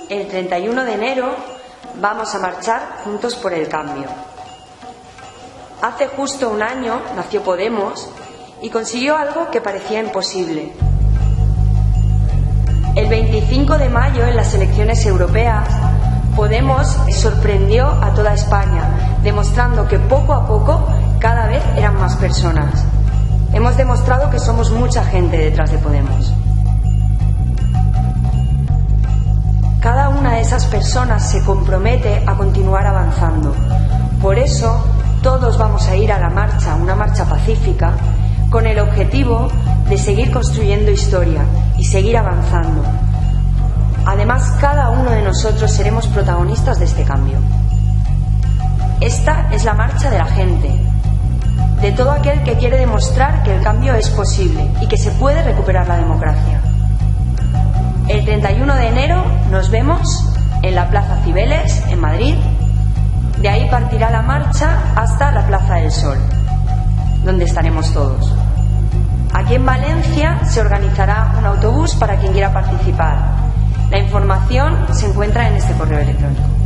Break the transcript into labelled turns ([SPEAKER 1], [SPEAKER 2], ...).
[SPEAKER 1] El 31 de enero vamos a marchar juntos por el cambio. Hace justo un año nació Podemos y consiguió algo que parecía imposible. El 25 de mayo, en las elecciones europeas, Podemos sorprendió a toda España, demostrando que poco a poco cada vez eran más personas. Hemos demostrado que somos mucha gente detrás de Podemos. Cada una de esas personas se compromete a continuar avanzando. Por eso, todos vamos a ir a la marcha, una marcha pacífica, con el objetivo de seguir construyendo historia y seguir avanzando. Además, cada uno de nosotros seremos protagonistas de este cambio. Esta es la marcha de la gente, de todo aquel que quiere demostrar que el cambio es posible y que se puede recuperar la democracia. El 31 de enero nos vemos en la Plaza Cibeles, en Madrid. De ahí partirá la marcha hasta la Plaza del Sol, donde estaremos todos. Aquí en Valencia se organizará un autobús para quien quiera participar. La información se encuentra en este correo electrónico.